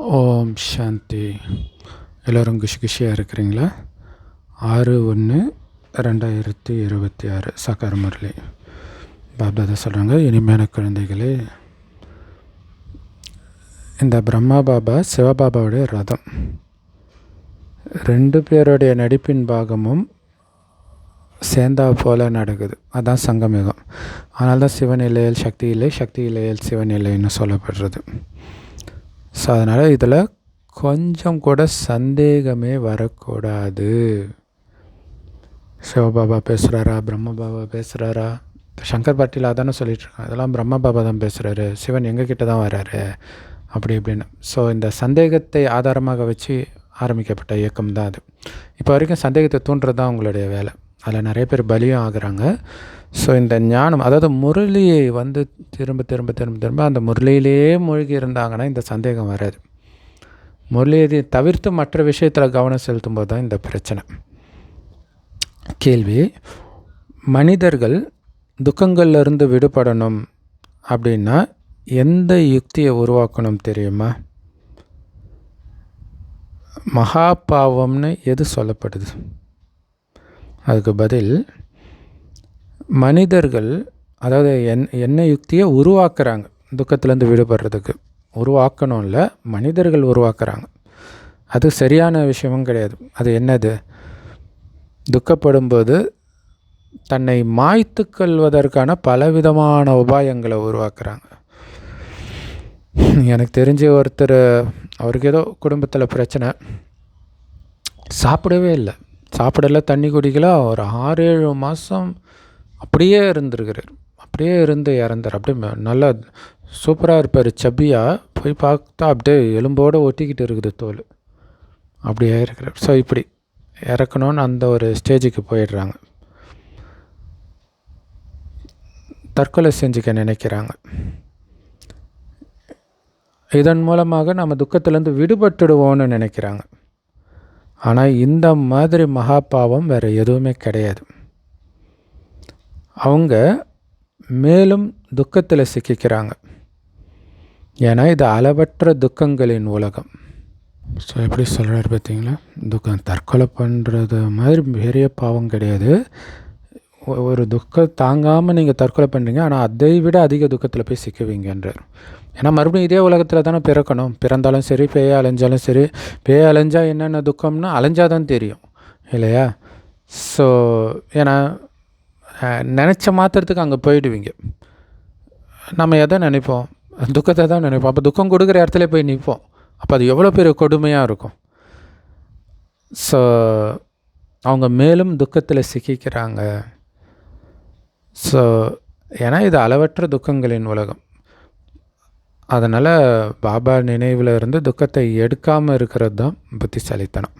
ஓம் சாந்தி. எல்லோரும் குஷியாக இருக்கிறீங்களா? 6/1/2026 சாக்கார் முரளி பாப்தாதா சொல்கிறாங்க, இனிமையான குழந்தைகளே, இந்த பிரம்மா பாபா சிவபாபாவுடைய ரதம், 2 பேருடைய நடிப்பின் பாகமும் சேர்ந்தா போல் நடக்குது. அதுதான் சங்கமயுகம். அதனால தான் சிவன் இல்லையல் சக்தி இல்லை, சக்தி இல்லையல் சிவன் இல்லைன்னு சொல்லப்படுறது. ஸோ அதனால் இதில் கொஞ்சம் கூட சந்தேகமே வரக்கூடாது. சிவபாபா பேசுகிறாரா, பிரம்ம பாபா பேசுகிறாரா? சங்கர் பாட்டியில் அதானே சொல்லிகிட்ருக்காங்க, இதெல்லாம் பிரம்ம பாபா தான் பேசுகிறாரு, சிவன் எங்ககிட்ட தான் வர்றாரு அப்படி இப்படின்னு. ஸோ இந்த சந்தேகத்தை ஆதாரமாக வச்சு ஆரம்பிக்கப்பட்ட இயக்கம் தான் அது. இப்போ வரைக்கும் சந்தேகத்தை தூண்டுறது தான் உங்களுடைய வேலை. அதில் நிறைய பேர் பலியும் ஆகுறாங்க. ஸோ இந்த ஞானம், அதாவது முரளியை திரும்ப திரும்ப திரும்ப திரும்ப அந்த முரளியிலேயே மூழ்கி இருந்தாங்கன்னா இந்த சந்தேகம் வராது. முரளியை தவிர்த்து மற்ற விஷயத்தில் கவனம் செலுத்தும் போது தான் இந்த பிரச்சனை. கேள்வி: மனிதர்கள் துக்கங்கள்லேருந்து விடுபடணும் அப்படின்னா எந்த யுக்தியை உருவாக்கணும் தெரியுமா? மகா பாவம்னு எது சொல்லப்படுது? அதுக்கு பதில், மனிதர்கள், அதாவது என்ன யுக்தியை உருவாக்குறாங்க துக்கத்துலேருந்து விடுபடுறதுக்கு. உருவாக்கணும் இல்லை, மனிதர்கள் உருவாக்குறாங்க. அது சரியான விஷயமும் கிடையாது. அது என்னது? துக்கப்படும்போது தன்னை மாய்த்து கொள்வதற்கான பலவிதமான உபாயங்களை உருவாக்குறாங்க. எனக்கு தெரிஞ்ச ஒருத்தர், அவருக்கு ஏதோ குடும்பத்தில் பிரச்சனை, சாப்பிடவே இல்லை, சாப்பிடல, தண்ணி குடிக்கல, ஒரு 6-7 மாதம் அப்படியே இருந்திருக்கிறார். அப்படியே இருந்து இறந்தார். அப்படியே நல்லா சூப்பராக இருப்பார், சப்பியாக. போய் பார்த்தா அப்படியே எலும்போடு ஒட்டிக்கிட்டு இருக்குது தோல், அப்படியே இருக்கிறார். ஸோ இப்படி இறக்கணும்னு அந்த ஒரு ஸ்டேஜுக்கு போயிடுறாங்க. தற்கொலை செஞ்சுக்க நினைக்கிறாங்க. இதன் மூலமாக நம்ம துக்கத்திலேருந்து விடுபட்டுடுவோன்னு நினைக்கிறாங்க. ஆனால் இந்த மாதிரி மகாபாவம் வேறு எதுவுமே கிடையாது. அவங்க மேலும் துக்கத்தில் சிக்கிக்கிறாங்க. ஏன்னா இது அளவற்ற துக்கங்களின் உலகம். ஸோ எப்படி சொல்கிறார் பார்த்தீங்களா? துக்கம், தற்கொலை பண்ணுறது மாதிரி பெரிய பாவம் கிடையாது. ஒரு துக்கம் தாங்காமல் நீங்கள் தற்கொலை பண்ணுறீங்க, ஆனால் அதை விட அதிக துக்கத்தில் போய் சிக்குவீங்கன்றார். ஏன்னா மறுபடியும் இதே உலகத்தில் தானே பிறக்கணும். பிறந்தாலும் சரி, பேய அலைஞ்சாலும் சரி. பேய அலைஞ்சா என்னென்ன துக்கம்னா அலைஞ்சாதான் தெரியும் இல்லையா? ஸோ ஏன்னா நினச்ச மாத்திரத்துக்கு அங்கே போயிடுவீங்க. நம்ம எதை நினைப்போம்? துக்கத்தை தான் நினைப்போம். அப்போ துக்கம் கொடுக்குற இடத்துல போய் நிற்போம். அப்போ அது எவ்வளோ பெரிய கொடுமையாக இருக்கும். ஸோ அவங்க மேலும் துக்கத்தில் சிக்கிக்கிறாங்க. ஸோ ஏன்னா இது அளவற்ற துக்கங்களின் உலகம். அதனால் பாபா நினைவில் இருந்து துக்கத்தை எடுக்காமல் இருக்கிறது தான் புத்திசாலித்தனம்.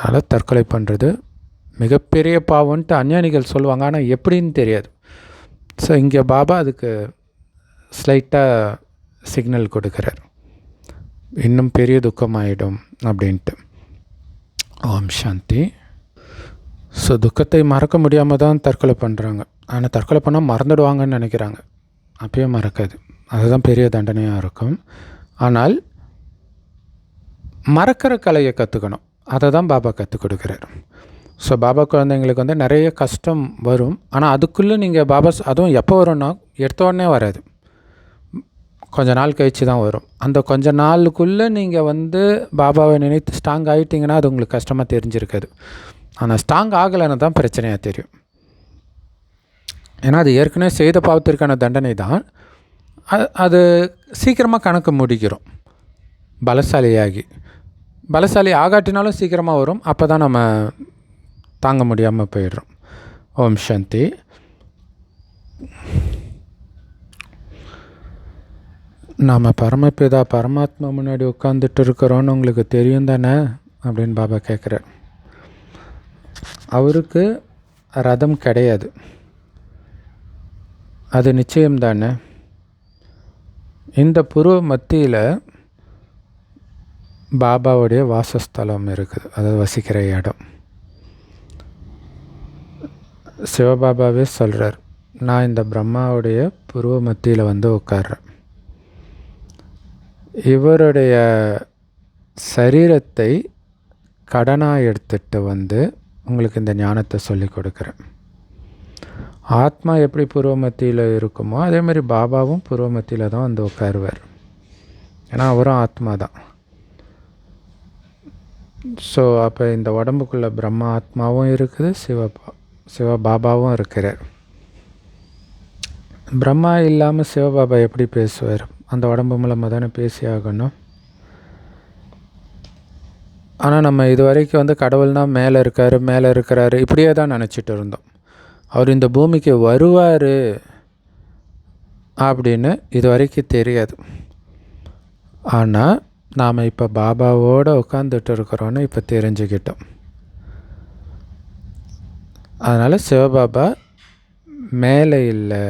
அதனால் தற்கொலை பண்ணுறது மிகப்பெரிய பாவம்ன்ட்டு அஞ்ஞானிகள் சொல்லுவாங்க, ஆனால் எப்படின்னு தெரியாது. ஸோ இங்கே பாபா அதுக்கு ஸ்லைட்டாக சிக்னல் கொடுக்குறார், இன்னும் பெரிய துக்கமாயிடும் அப்படின்ட்டு. ஓம் சாந்தி. ஸோ துக்கத்தை மறக்க முடியாமல் தான் தற்கொலை பண்ணுறாங்க. ஆனால் தற்கொலை பண்ணால் மறந்துடுவாங்கன்னு நினைக்கிறாங்க. அப்பயே மறக்காது. அதுதான் பெரிய தண்டனையாக இருக்கும். ஆனால் மறக்கிற கலையை கற்றுக்கணும். அதை தான் பாபா கற்றுக் கொடுக்குறார். ஸோ பாபா குழந்தைங்களுக்கு நிறைய கஷ்டம் வரும். ஆனால் அதுக்குள்ளே நீங்கள் பாபா, அதுவும் எப்போ வரும்னா எடுத்த உடனே வராது, கொஞ்ச நாள் கழித்து தான் வரும். அந்த கொஞ்ச நாளுக்குள்ளே நீங்கள் பாபாவை நினைத்து ஸ்ட்ராங் ஆகிட்டிங்கன்னா அது உங்களுக்கு கஷ்டமாக தெரிஞ்சிருக்காது. ஆனால் ஸ்ட்ராங் ஆகலைன்னு தான் பிரச்சனையாக தெரியும். ஏன்னா அது ஏற்கனவே செய்த பாவத்திற்கான தண்டனை தான். அது சீக்கிரமாக கணக்கு முடிக்கிறோம். பலசாலி ஆகாட்டினாலும் சீக்கிரமாக வரும். அப்போ தான் நம்ம தாங்க முடியாமல் போயிடுறோம். ஓம் சாந்தி. நாம் பரமபிதா பரமாத்மா முன்னாடி உட்காந்துட்டு இருக்கிறோன்னு உங்களுக்கு தெரியும் தானே அப்படின்னு பாபா கேட்குறார். அவருக்கு ரதம் கிடையாது, அது நிச்சயம் தானே. இந்த புருவ மத்தியில் பாபாவுடைய வாசஸ்தலம் இருக்குது, அதாவது வசிக்கிற இடம். சிவபாபாவே சொல்கிறார், நான் இந்த பிரம்மாவுடைய புருவ மத்தியில் உட்கார்றேன். இவருடைய சரீரத்தை கடனாக எடுத்துகிட்டு வந்து உங்களுக்கு இந்த ஞானத்தை சொல்லி கொடுக்குறேன். ஆத்மா எப்படி பூர்வ மத்தியில் இருக்குமோ அதே மாதிரி பாபாவும் பூர்வ மத்தியில் தான் வந்து உட்காருவார். ஏன்னா அவரும் ஆத்மா தான். ஸோ அப்போ இந்த உடம்புக்குள்ளே பிரம்மா ஆத்மாவும் இருக்குது, சிவபாபாவும் இருக்கிறார். பிரம்மா இல்லாமல் சிவபாபா எப்படி பேசுவார்? அந்த உடம்பு மூலமாக தானே பேசி ஆகணும். ஆனால் நம்ம இது வரைக்கும் வந்து கடவுள்னால் மேலே இருக்கிறாரு இப்படியே தான் நினச்சிட்டு இருந்தோம். அவர் இந்த பூமிக்கு வருவார் அப்படின்னு இது வரைக்கும் தெரியாது. ஆனால் நாம் இப்போ பாபாவோடு உட்காந்துட்டு இருக்கிறோன்னு இப்போ தெரிஞ்சுக்கிட்டோம். அதனால் சிவபாபா மேலே இல்லை,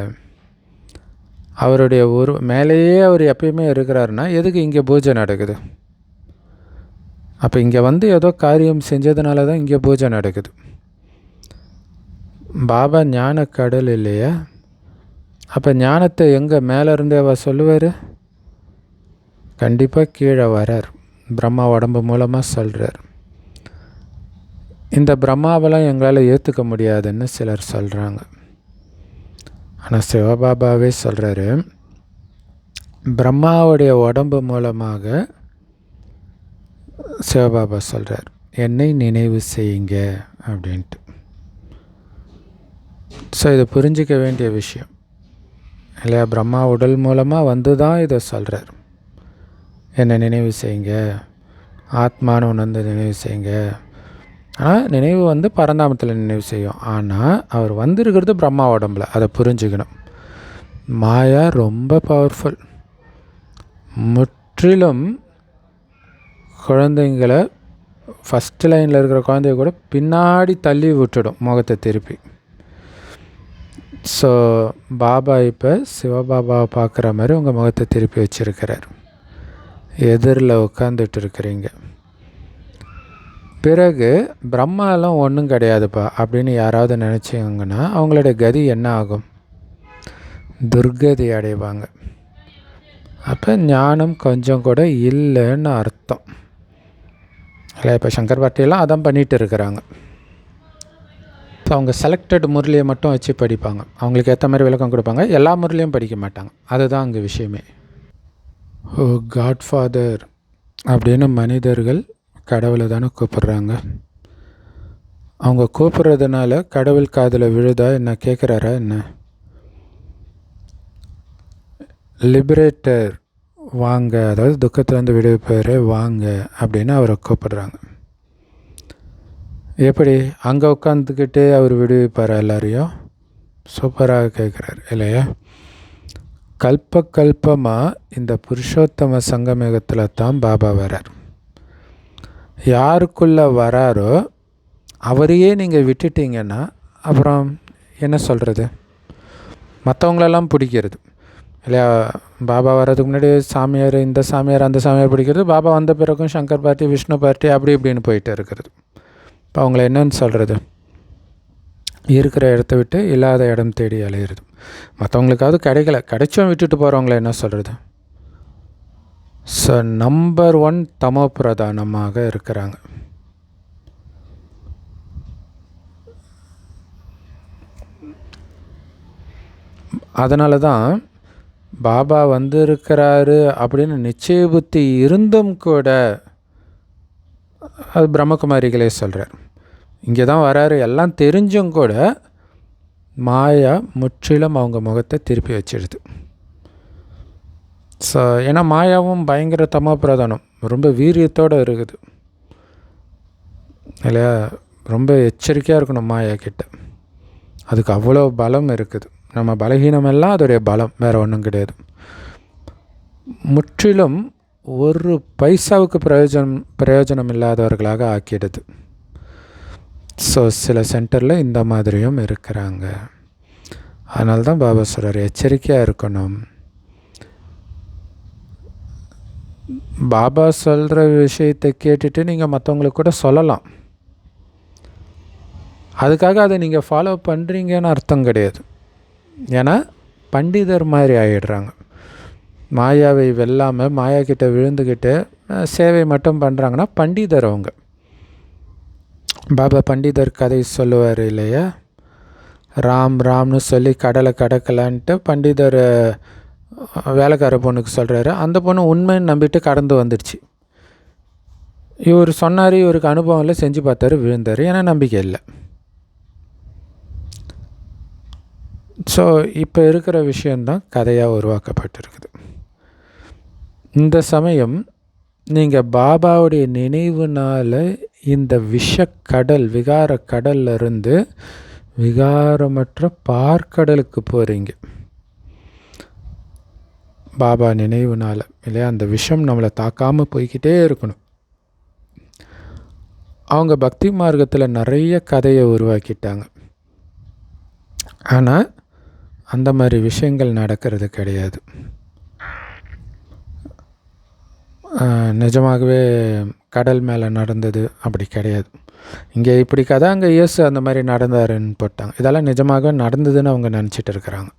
அவருடைய மேலேயே அவர் எப்பயுமே இருக்கிறாருன்னா எதுக்கு இங்கே பூஜை நடக்குது? அப்போ இங்கே வந்து ஏதோ காரியம் செஞ்சதுனால தான் இங்கே பூஜை நடக்குது. பாபா ஞான கடல் இல்லையா? அப்போ ஞானத்தை எங்கே மேலேருந்தேவா சொல்லுவார்? கண்டிப்பாக கீழே வரார். பிரம்மா உடம்பு மூலமாக சொல்கிறார். இந்த பிரம்மாவெல்லாம் எங்களால் ஏற்றுக்க முடியாதுன்னு சிலர் சொல்கிறாங்க. ஆனால் சிவபாபாவே சொல்கிறாரு, பிரம்மாவுடைய உடம்பு மூலமாக சிவபாபா சொல்கிறார், என்னை நினைவு செய்யுங்க அப்படின்ட்டு. ஸோ இதை புரிஞ்சிக்க வேண்டிய விஷயம் இல்லையா? பிரம்மா உடல் மூலமாக வந்து தான் இதை சொல்கிறார், என்னை நினைவு செய்யுங்க, ஆத்மானு உணர்ந்து நினைவு செய்யுங்க. ஆனால் நினைவு வந்து பரந்தாமத்தில் நினைவு செய்யும். ஆனால் அவர் வந்திருக்கிறது பிரம்மா உடம்பில், அதை புரிஞ்சுக்கணும். மாயா ரொம்ப பவர்ஃபுல். முற்றிலும் குழந்தைங்களை ஃபஸ்ட்டு லைனில் இருக்கிற குழந்தைய கூட பின்னாடி தள்ளி விட்டுடும் முகத்தை திருப்பி. ஸோ பாபா இப்போ சிவபாபாவை பார்க்குற மாதிரி உங்கள் முகத்தை திருப்பி வச்சுருக்கிறார். எதிரில் உட்காந்துட்டு இருக்கிறீங்க. பிறகு பிரம்மாலாம் ஒன்றும் கிடையாதுப்பா அப்படின்னு யாராவது நினச்சிங்கன்னா அவங்களுடைய கதி என்ன ஆகும்? துர்கதி அடைவாங்க. அப்போ ஞானம் கொஞ்சம் கூட இல்லைன்னு அர்த்தம் இல்லை? இப்போ சங்கர் பார்ட்டியெல்லாம் அதான் பண்ணிகிட்டு இருக்கிறாங்க. இப்போ அவங்க செலக்டட் முரளியை மட்டும் வச்சு படிப்பாங்க, அவங்களுக்கு ஏற்ற மாதிரி விளக்கம் கொடுப்பாங்க, எல்லா முரளியும் படிக்க மாட்டாங்க. அதுதான் அங்கே விஷயமே. ஓ காட்ஃபாதர் அப்படின்னு மனிதர்கள் கடவுளை தானே கூப்பிட்றாங்க. அவங்க கூப்பிட்றதுனால கடவுள் காதில் விழுதா என்ன? கேட்குறாரா என்ன? லிபரேட்டர் வாங்க, அதாவது துக்கத்துலேருந்து விடுவிப்பார் வாங்க அப்படின்னு அவரை கூப்பிடுறாங்க. எப்படி அங்கே உட்காந்துக்கிட்டு அவர் விடுவிப்பார் எல்லாரையும்? சூப்பராக கேட்குறாரு இல்லையா? கல்பமாக இந்த புருஷோத்தம சங்கமேகத்தில் தான் பாபா வரார். யாருக்குள்ளே வராரோ அவரையே நீங்கள் விட்டுட்டீங்கன்னா அப்புறம் என்ன சொல்கிறது? மற்றவங்களெல்லாம் பிடிக்கிறது இல்லையா? பாபா வர்றதுக்கு முன்னாடி சாமியார், இந்த சாமியார், அந்த சாமியார் பிடிக்கிறது. பாபா வந்த பிறகும் சங்கர் பார்ட்டி, விஷ்ணு பார்ட்டி அப்படி இப்படின்னு போயிட்டு இருக்கிறது. இப்போ அவங்கள என்னன்னு சொல்கிறது? இருக்கிற இடத்த விட்டு இல்லாத இடம் தேடி அலையிறது. மற்றவங்களுக்காவது கிடைச்சும் விட்டுட்டு போகிறவங்கள என்ன சொல்கிறது? ஸோ நம்பர் 1 தமோ பிரதானமாக இருக்கிறாங்க. அதனால தான் பாபா வந்திருக்கிறாரு அப்படின்னு நிச்சய புத்தி இருந்தும் கூட அது பிரம்மகுமாரிகளே சொல்கிறார், இங்கே தான் வராரு எல்லாம் தெரிஞ்சும் கூட மாயா முற்றிலும் அவங்க முகத்தை திருப்பி வச்சிடுது. ஸோ ஏன்னா மாயாவும் பயங்கர தமோ பிரதானம், ரொம்ப வீரியத்தோடு இருக்குது இல்லையா? ரொம்ப எச்சரிக்கையாக இருக்கணும் மாயா கிட்ட. அதுக்கு அவ்வளோ பலம் இருக்குது. நம்ம பலகீனமெல்லாம் அதோடைய பலம், வேறு ஒன்றும் கிடையாது. முற்றிலும் ஒரு பைசாவுக்கு பிரயோஜனம் இல்லாதவர்களாக ஆக்கிடுது. ஸோ சில சென்டரில் இந்த மாதிரியும் இருக்கிறாங்க. அதனால தான் பாபா சொல்கிறார், எச்சரிக்கையாக இருக்கணும். பாபா சொல்கிற விஷயத்தை கேட்டுட்டு நீங்கள் மற்றவங்களுக்கு கூட சொல்லலாம். அதுக்காக அதை நீங்கள் ஃபாலோ பண்ணுறீங்கன்னு அர்த்தம் கிடையாது. ஏன்னா பண்டிதர் மாதிரி ஆகிடுறாங்க. மாயாவை வெல்லாமல் மாயா கிட்ட விழுந்துக்கிட்டு சேவை மட்டும் பண்ணுறாங்கன்னா பண்டிதர் அவங்க. பாபா பண்டிதர் கதை சொல்லுவார் இல்லையா, ராம்னு சொல்லி கடலை கடக்கலான்ட்டு பண்டிதர் வேலைக்கார பொண்ணுக்கு சொல்கிறாரு. அந்த பொண்ணு உண்மைன்னு நம்பிட்டு கடந்து வந்துடுச்சு. இவர் சொன்னார், இவருக்கு அனுபவம் இல்லை, செஞ்சு பார்த்தாரு, விழுந்தார். ஏன்னா நம்பிக்கை இல்லை. ஸோ இப்போ இருக்கிற விஷயந்தான் கதையாக உருவாக்கப்பட்டிருக்குது. இந்த சமயம் நீங்கள் பாபாவுடைய நினைவுனால் இந்த விஷக்கடல் விகார கடல்லிருந்து விகாரமற்ற பார்க்கடலுக்கு போகிறீங்க. பாபா நினைவுனால் இல்லையா, அந்த விஷம் நம்மளை தாக்காமல் போய்கிட்டே இருக்கணும். அவங்க பக்தி மார்க்கத்தில் நிறைய கதையை உருவாக்கிட்டாங்க. ஆனால் அந்த மாதிரி விஷயங்கள் நடக்கிறது கிடையாது. நிஜமாகவே கடல் மேலே நடந்தது அப்படி கிடையாது. இங்கே இப்படி கதை, அங்கே இயேசு அந்த மாதிரி நடந்தாருன்னு போட்டாங்க. இதெல்லாம் நிஜமாக நடந்ததுன்னு அவங்க நினச்சிட்டு இருக்கிறாங்க.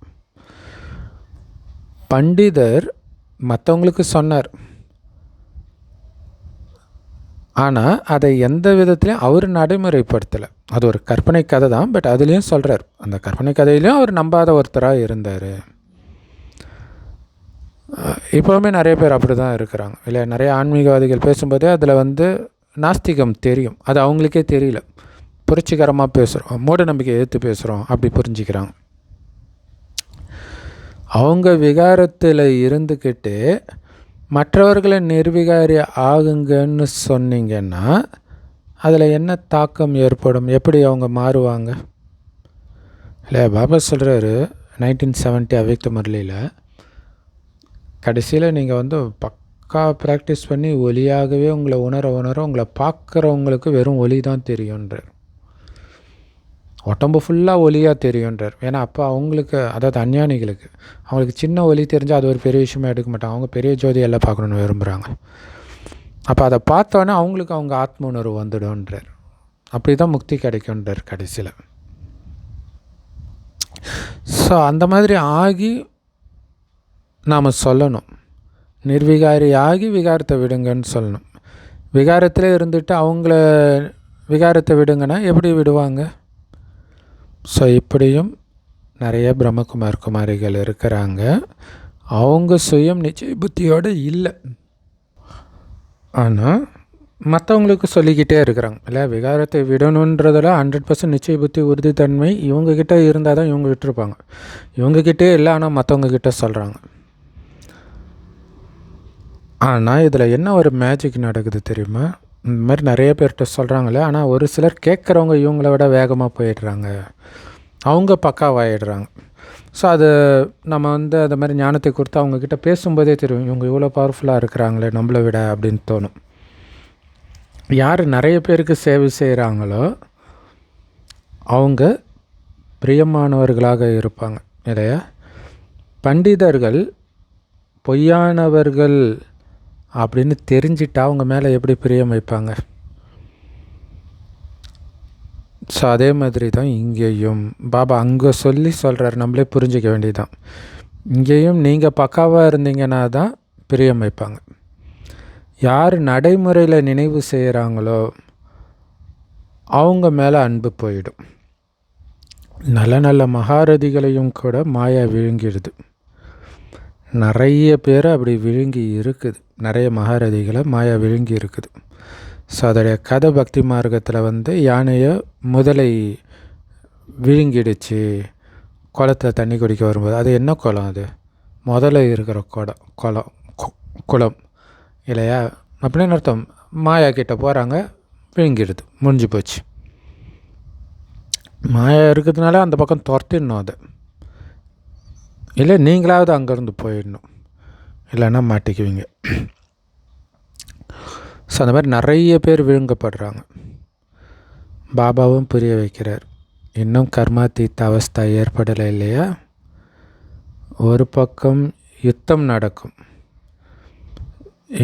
பண்டிதர் மற்றவங்களுக்கு சொன்னார், ஆனால் அதை எந்த விதத்துலையும் அவர் நடைமுறைப்படுத்தலை. அது ஒரு கற்பனை கதை தான், பட் அதுலேயும் சொல்கிறார். அந்த கற்பனை கதையிலையும் அவர் நம்பாத ஒருத்தராக இருந்தார். இப்போவுமே நிறைய பேர் அப்படி தான் இருக்கிறாங்க இல்லை. நிறைய ஆன்மீகவாதிகள் பேசும்போதே அதில் நாஸ்திகம் தெரியும், அது அவங்களுக்கே தெரியல. புரட்சிகரமாக பேசுகிறோம், மூட நம்பிக்கை எதிர்த்து பேசுகிறோம் அப்படி புரிஞ்சுக்கிறாங்க. அவங்க விகாரத்தில் இருந்துக்கிட்டு மற்றவர்களை நிர்விகாரி ஆகுங்கன்னு சொன்னீங்கன்னா அதில் என்ன தாக்கம் ஏற்படும், எப்படி அவங்க மாறுவாங்க இல்லை? பாபா சொல்கிறாரு 1970 அவ்யக்த முரளியில், கடைசியில் நீங்கள் பக்கா ப்ராக்டிஸ் பண்ணி ஒலியாகவே உங்களை உணர உங்களை பார்க்குறவங்களுக்கு வெறும் ஒலி தான் தெரியுன்றார். உடம்பு ஃபுல்லாக ஒலியாக தெரியுன்றார். ஏன்னா அப்போ அவங்களுக்கு, அதாவது அஞ்ஞானிகளுக்கு, அவங்களுக்கு சின்ன ஒலி தெரிஞ்சால் அது ஒரு பெரிய விஷயமாக எடுக்க மாட்டாங்க. அவங்க பெரிய ஜோதியெல்லாம் பார்க்கணுன்னு விரும்புகிறாங்க. அப்போ அதை பார்த்தோன்னே அவங்களுக்கு அவங்க ஆத்ம உணர்வு வந்துடும்ன்றார். அப்படி தான் முக்தி கிடைக்கும்ன்றார் கடைசியில். ஸோ அந்த மாதிரி ஆகி நாம் சொல்லணும், நிர்விகாரி ஆகி விகாரத்தை விடுங்கன்னு சொல்லணும். விகாரத்தில் இருந்துட்டு அவங்கள விகாரத்தை விடுங்கன்னா எப்படி விடுவாங்க? ஸோ இப்படியும் நிறைய குமாரிகள் இருக்கிறாங்க. அவங்க சுயம் நிச்சய புத்தியோடு இல்லை, ஆனால் மற்றவங்களுக்கு சொல்லிக்கிட்டே இருக்கிறாங்க இல்லை. விகாரத்தை விடணுன்றதில் 100% நிச்சய புத்தி உறுதித்தன்மை இவங்கக்கிட்ட இருந்தால் தான் இவங்க விட்டுருப்பாங்க. இவங்கக்கிட்டே இல்லை, ஆனால் மற்றவங்கக்கிட்ட சொல்கிறாங்க. ஆனால் இதில் என்ன ஒரு மேஜிக் நடக்குது தெரியுமா? இந்த மாதிரி நிறைய பேர்கிட்ட சொல்கிறாங்களே, ஆனால் ஒரு சிலர் கேட்குறவங்க இவங்கள விட வேகமாக போயிடுறாங்க, அவங்க பக்காவாகிடுறாங்க. ஸோ அது நம்ம அது மாதிரி ஞானத்தை கொடுத்து அவங்கக்கிட்ட பேசும்போதே தெரியும், இவங்க இவ்வளோ பவர்ஃபுல்லாக இருக்கிறாங்களே நம்மளை விட அப்படின்னு தோணும். யார் நிறைய பேருக்கு சேவை செய்கிறாங்களோ அவங்க பிரியமானவர்களாக இருப்பாங்க இல்லையா? பண்டிதர்கள் பொய்யானவர்கள் அப்படின்னு தெரிஞ்சிட்டா அவங்க மேலே எப்படி பிரியம் வைப்பாங்க? ஸோ அதே மாதிரி தான் இங்கேயும் பாபா அங்கே சொல்கிறார், நம்மளே புரிஞ்சிக்க வேண்டியதுதான். இங்கேயும் நீங்கள் பக்காவாக இருந்தீங்கன்னா தான் பிரியம் வைப்பாங்க. யார் நடைமுறையில் நினைவு செய்கிறாங்களோ அவங்க மேலே அன்பு போயிடும். நல்ல நல்ல மகாரதிகளையும் கூட மாயா விழுங்கிடுது. நிறைய பேர் அப்படி விழுங்கி இருக்குது, நிறைய மகாரதிகளை மாயா விழுங்கி இருக்குது. ஸோ அதோடைய கதை பக்தி மார்க்கத்தில் யானையை முதலை விழுங்கிடுச்சு குளத்தில் தண்ணி குடிக்க வரும்போது. அது என்ன குளம்? அது முதல்ல இருக்கிற குளம் இல்லையா? அப்படின்னு அர்த்தம். மாயா கிட்ட போகிறாங்க, விழுங்கிடுது, முடிஞ்சு போச்சு. மாயா இருக்கிறதுனால அந்த பக்கம் துரத்திடணும் அதை, இல்லை நீங்களாவது அங்கேருந்து போயிடணும், இல்லைன்னா மாட்டிக்குவீங்க. ஸோ அந்த மாதிரி நிறைய பேர் விழுங்கப்படுறாங்க. பாபாவும் புரிய வைக்கிறார், இன்னும் கர்மாத்தீத்த அவஸ்தா ஏற்படலை இல்லையா? ஒரு பக்கம் யுத்தம் நடக்கும்,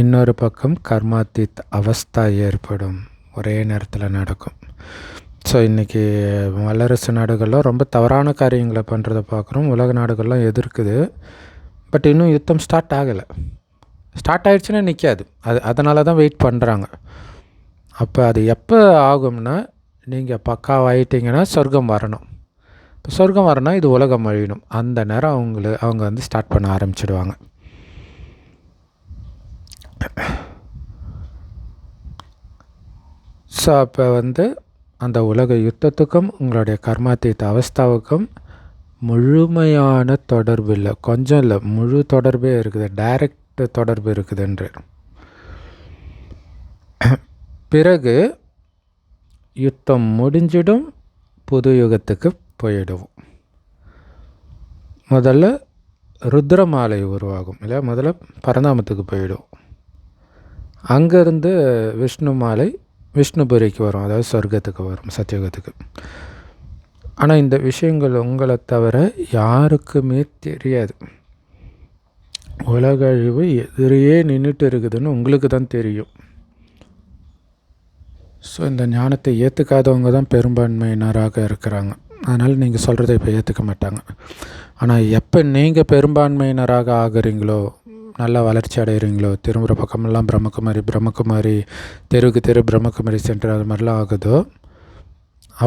இன்னொரு பக்கம் கர்மாத்தீத் அவஸ்தா ஏற்படும், ஒரே நேரத்தில் நடக்கும். ஸோ இன்றைக்கி வல்லரசு நாடுகள்லாம் ரொம்ப தவறான காரியங்களை பண்ணுறதை பார்க்குறோம். உலக நாடுகள்லாம் எதிர்க்குது. பட் இன்னும் யுத்தம் ஸ்டார்ட் ஆகலை. ஸ்டார்ட் ஆகிடுச்சுன்னா நிற்காது. அதனால தான் வெயிட் பண்ணுறாங்க. அப்போ அது எப்போ ஆகும்னா, நீங்கள் பக்காவாயிட்டீங்கன்னா சொர்க்கம் வரணும். இப்போ சொர்க்கம் வரணும், இது உலகம் அழியணும். அந்த நேரம் அவங்க வந்து ஸ்டார்ட் பண்ண ஆரம்பிச்சிடுவாங்க. ஸோ அப்போ வந்து அந்த உலக யுத்தத்துக்கும் உங்களுடைய கர்மாத்தீத அவஸ்தாவுக்கும் முழுமையான தொடர்பு இல்லை, கொஞ்சம் இல்லை, முழு தொடர்பே இருக்குது, டைரக்ட் தொடர்பு இருக்குதுன்று. பிறகு யுத்தம் முடிஞ்சிடும், புது யுகத்துக்கு போயிடுவோம். முதல்ல ருத்ரமாலை உருவாகும் இல்லையா, முதல்ல பரந்தாமத்துக்கு போயிடுவோம். அங்கேருந்து விஷ்ணு மாலை விஷ்ணுபுரிக்கு வரும், அதாவது சொர்க்கத்துக்கு வரும், சத்தியுகத்துக்கு. ஆனால் இந்த விஷயங்கள் உங்களை தவிர யாருக்குமே தெரியாது. உலக அழிவு எதிரையே நின்றுட்டு இருக்குதுன்னு உங்களுக்கு தான் தெரியும். ஸோ இந்த ஞானத்தை ஏற்றுக்காதவங்க தான் பெரும்பான்மையினராக இருக்கிறாங்க. அதனால் நீங்கள் சொல்கிறத இப்போ ஏற்றுக்க மாட்டாங்க. ஆனால் எப்போ நீங்கள் பெரும்பான்மையினராக ஆகிறீங்களோ, நல்லா வளர்ச்சி அடைகிறீங்களோ, திரும்புகிற பக்கமெல்லாம் பிரம்மகுமாரி தெருவுக்கு தெரு பிரம்மகுமாரி சென்டர் அது மாதிரிலாம் ஆகுதோ,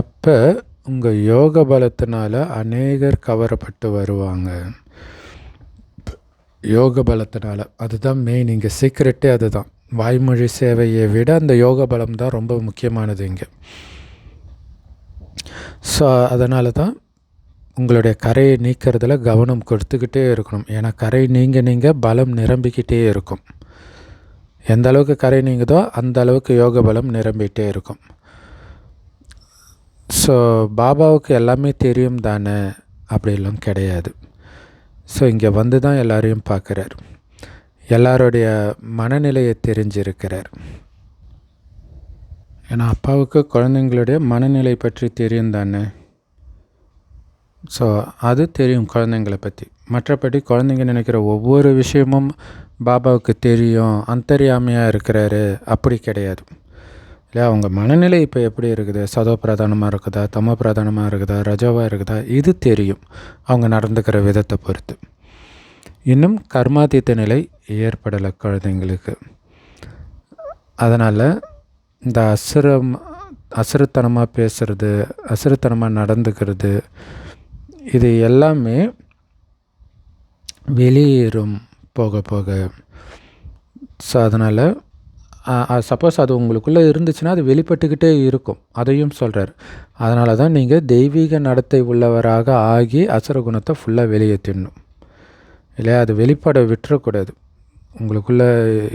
அப்போ உங்கள் யோக பலத்தினால் அநேகர் கவரப்பட்டு வருவாங்க. யோக பலத்தினால், அதுதான் மெயின். இங்கே சீக்ரெட்டே அதுதான். வாய்மொழி சேவையை விட அந்த யோக பலம் தான் ரொம்ப முக்கியமானது இங்கே. ஸோ அதனால தான் உங்களுடைய கரையை நீக்கிறதுல கவனம் கொடுத்துக்கிட்டே இருக்கணும். ஏன்னா கரை நீங்கள் பலம் நிரம்பிக்கிட்டே இருக்கும். எந்த அளவுக்கு கரை நீங்குதோ அந்த அளவுக்கு யோக பலம் நிரம்பிகிட்டே இருக்கும். ஸோ பாபாவுக்கு எல்லாமே தெரியும் தானே, அப்படிலாம் கிடையாது. ஸோ இங்கே வந்து தான் எல்லாரையும் பார்க்குறார், எல்லாருடைய மனநிலையை தெரிஞ்சிருக்கிறார். ஏன்னா அப்பாவுக்கு குழந்தைங்களுடைய மனநிலை பற்றி தெரியும் தானே. ஸோ அது தெரியும் குழந்தைங்களை பற்றி. மற்றபடி குழந்தைங்க நினைக்கிற ஒவ்வொரு விஷயமும் பாபாவுக்கு தெரியும், அந்தர்யாமியாக இருக்கிறாரு, அப்படி கிடையாது இல்லையா. அவங்க மனநிலை இப்போ எப்படி இருக்குது, சதோ பிரதானமாக இருக்குதா, தமோ பிரதானமாக இருக்குதா, ரஜோவாக இருக்குதா, இது தெரியும் அவங்க நடந்துக்கிற விதத்தை பொறுத்து. இன்னும் கர்மாதீத்த நிலை ஏற்படலை குழந்தைங்களுக்கு. அதனால் இந்த அசுரத்தனமாக பேசுகிறது, அசுரத்தனமாக நடந்துக்கிறது, இது எல்லாமே வெளியேறும் போக போக. ஸோ அதனால் சப்போஸ் அது உங்களுக்குள்ளே இருந்துச்சுன்னா அது வெளிப்பட்டுக்கிட்டே இருக்கும், அதையும் சொல்கிறார். அதனால தான் நீங்கள் தெய்வீக நடத்தை உள்ளவராக ஆகி அசுர குணத்தை ஃபுல்லாக வெளியேற்றிடணும் இல்லையா. அது வெளிப்பட விட்டுறக்கூடாது. உங்களுக்குள்ளே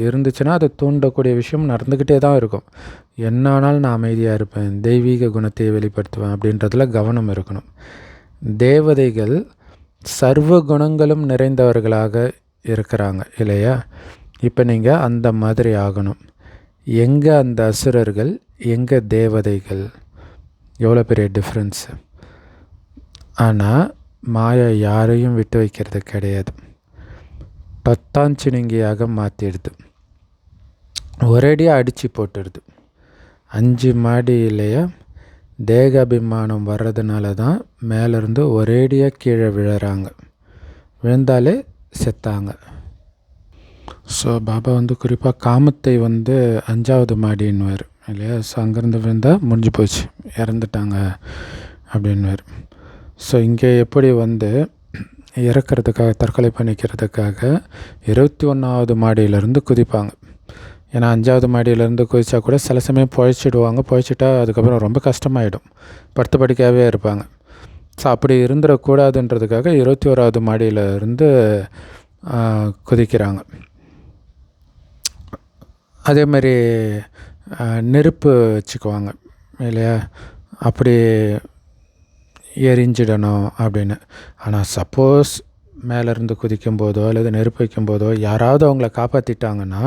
இருந்துச்சுன்னா அதை தூண்டக்கூடிய விஷயம் நடந்துக்கிட்டே தான் இருக்கும். என்ன ஆனாலும் நான் அமைதியாக இருப்பேன், தெய்வீக குணத்தை வெளிப்படுத்துவேன் அப்படின்றதுல கவனம் இருக்கணும். தேவதைகள் சர்வ குணங்களும் நிறைந்தவர்களாக இருக்கிறாங்க இல்லையா. இப்போ நீங்கள் அந்த மாதிரி ஆகணும். எங்கே அந்த அசுரர்கள், எங்கே தேவதைகள், எவ்வளோ பெரிய டிஃப்ரென்ஸு. ஆனால் மாயா யாரையும் விட்டு வைக்கிறது கிடையாது, பத்தாஞ்சினிங்கியாக மாற்றிடுது, ஒரேடியாக அடித்து போட்டுடுது. 5 மாடி இல்லையா, தேகாபிமானம் வர்றதுனால தான் மேலேருந்து ஒரேடியாக கீழே விழுறாங்க, விழுந்தாலே செத்தாங்க. ஸோ பாபா வந்து குறிப்பாக காமத்தை வந்து 5வது மாடின்னுவார் இல்லையா. ஸோ அங்கேருந்து விழுந்தால் முடிஞ்சு போச்சு, இறந்துட்டாங்க அப்படின்வார். ஸோ இங்கே எப்படி வந்து இறக்கிறதுக்காக, தற்கொலை பண்ணிக்கிறதுக்காக 21வது மாடியிலேருந்து குதிப்பாங்க. ஏன்னா 5வது மாடியிலேருந்து குதித்தா கூட சில சமயம் பொழைச்சிடுவாங்க, பொழைச்சிட்டா அதுக்கப்புறம் ரொம்ப கஷ்டமாயிடும், படுத்து படுக்கையாகவே இருப்பாங்க. ஸோ அப்படி இருந்துடக்கூடாதுன்றதுக்காக 21வது மாடியிலேருந்து குதிக்கிறாங்க. அதே மாதிரி நெருப்பு வச்சுக்குவாங்க இல்லையா, அப்படி எரிஞ்சிடணும் அப்படின்னு. ஆனால் சப்போஸ் மேலேருந்து குதிக்கும் போதோ அல்லது நெருப்பு வைக்கும்போதோ யாராவது அவங்கள காப்பாற்றிட்டாங்கன்னா